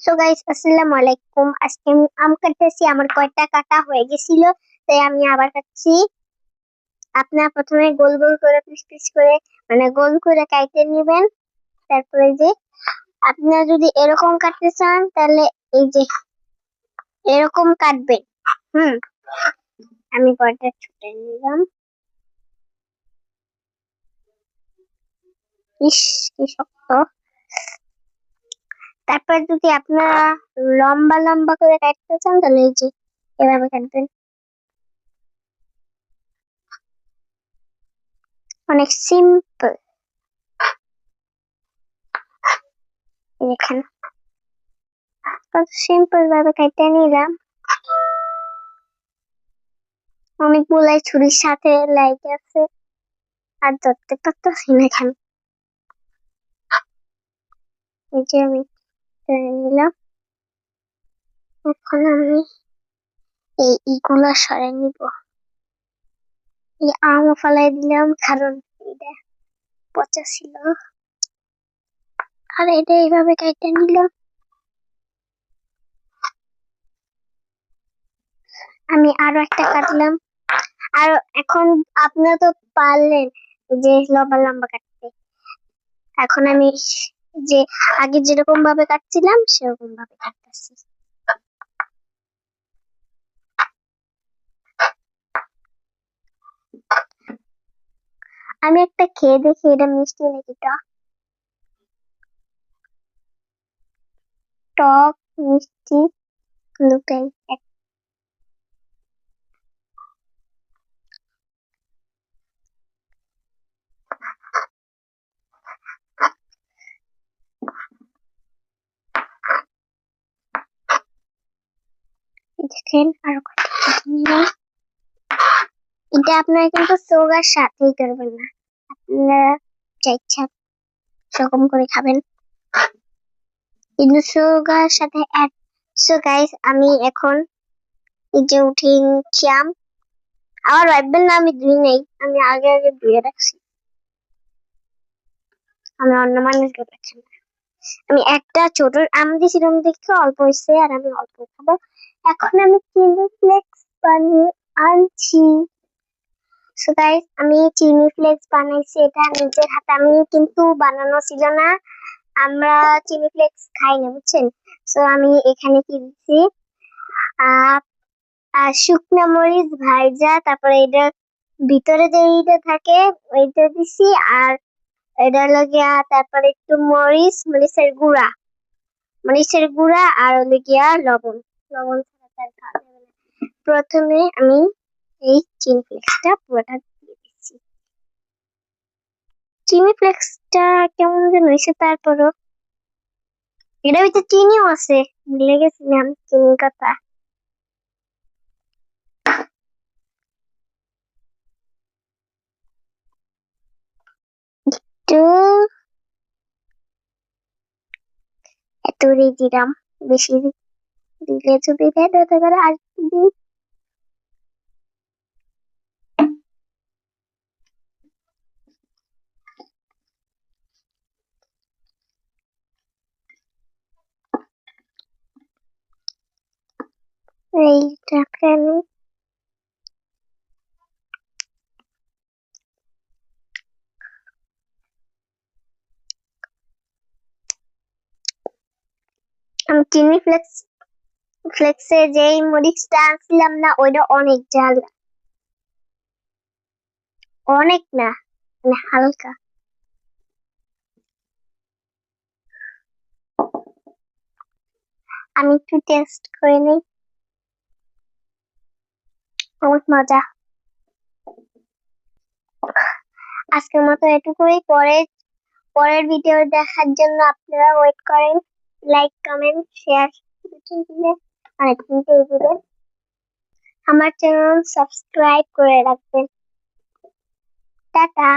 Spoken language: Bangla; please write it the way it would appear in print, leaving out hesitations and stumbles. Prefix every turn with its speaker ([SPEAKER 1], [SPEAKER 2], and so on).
[SPEAKER 1] সো গাইস, আসসালামু আলাইকুম। আজকে আমি আম কাটতেছি। আমার কয়টা কাটা হয়ে গেছিল, তাই আমি আবার কাটছি। আপনারা প্রথমে গোল গোল করে পিস পিস করে, মানে গোল করে কাটতে নেবেন। তারপরে যে আপনারা যদি এরকম কাটতে চান, তাহলে এই যে এরকম কাটবেন। হুম, আমি কয়টা ছুটে নিলাম। ইস, কি শক্ত। তারপর যদি আপনারা লম্বা লম্বা করে কাটতে চান, তাহলে এই যে এভাবে কাটবেন। অনেক সিম্পল। দেখেন, কত সিম্পল ভাবে কাটতে নিলাম। অনেকগুলাই ছুরির সাথে লাইট আছে, আর ধরতে পারতেছি না এখানে। এই যে আমি টেনে নিলাম। এখন আমি এই ইগুলা সরাই নিব। এই আমও ফালাই দিলাম, কারণ এটা পচা ছিল। আর এটা এইভাবে কেটে নিলাম। আমি আরো একটা কাটলাম। আর এখন আপনারা তো পারলেন যে লম্বা লম্বা কাটতে। এখন আমি যে আগে যেরকম ভাবে কাটছিলাম সেরকম ভাবে কাটতেছি। আমি একটা খেয়ে দেখি এটা মিষ্টি নাকি টক মিষ্টি দুটাই এক। দেখেন আরো নিলাম। এটা আপনারা কিন্তু সুগার সাথেই করবেন না, আপনারা যা ইচ্ছা সেরকম করে খাবেন, কিন্তু সুগার সাথে অ্যাড। সো গাইস, আমি এখন এই যে উঠিয়ে নিচ্ছি আম। আমার ভাববেন না আমি ধুই নেই, আমি আগে আগে ধুয়ে রাখছি। আমি অন্য মানুষকে রাখি না। আমি একটা ছোট আম দিয়েছিলাম দেখতে অল্প হয়েছে, আর আমি অল্প খাবো। এখন আমি চিলি ফ্লেক্স বানিয়ে আনছি। সো গাইস, আমি চিনি ফ্লেক্স বানাইছি, এটা নিজের হাতে। আমি কিন্তু বানানো ছিল না, আমরা চিলি ফ্লেক্স খাই না, বুঝছেন। সো আমি এখানে কি দিচ্ছি, শুকনো মরিচ ভাইজা, তারপরে এটার ভিতরে যে এইটা থাকে ওইটা দিছি। আর এটা লাগিয়া তারপরে একটু মরিচের গুঁড়া আর হলো গিয়া লবণ। লবণ ছাড়া তার খাওয়া যাবে না। প্রথমে আমি এই চিলি ফ্লেক্সটা পুরোটা দিয়ে দিচ্ছি। চিনি ফ্লেক্সটা কেমন যেন হয়েছে, তারপরও এটার ভিতরে চিনিও আছে, ভুলে গেছিলাম চিনির কথা। তো এতটাই দিলাম, বেশি দিলে যদি ভেদ হতে পারে আর দিই। এইটাকে আমি চিনি ফ্লেক্সে যেই মরিচটা আনছিলাম না, ওইটা অনেক ঝাল। অনেক না, মানে হালকা। আমি একটু টেস্ট করে নিই। অনেক মজা। আজকের মতো এটুকুই। পরের ভিডিও দেখার জন্য আপনারা ওয়েট করেন। লাইক কমেন্ট শেয়ার দিলে অনেক কিন্তু দিবেন। আমার চ্যানেল সাবস্ক্রাইব করে রাখবেন। টাটা।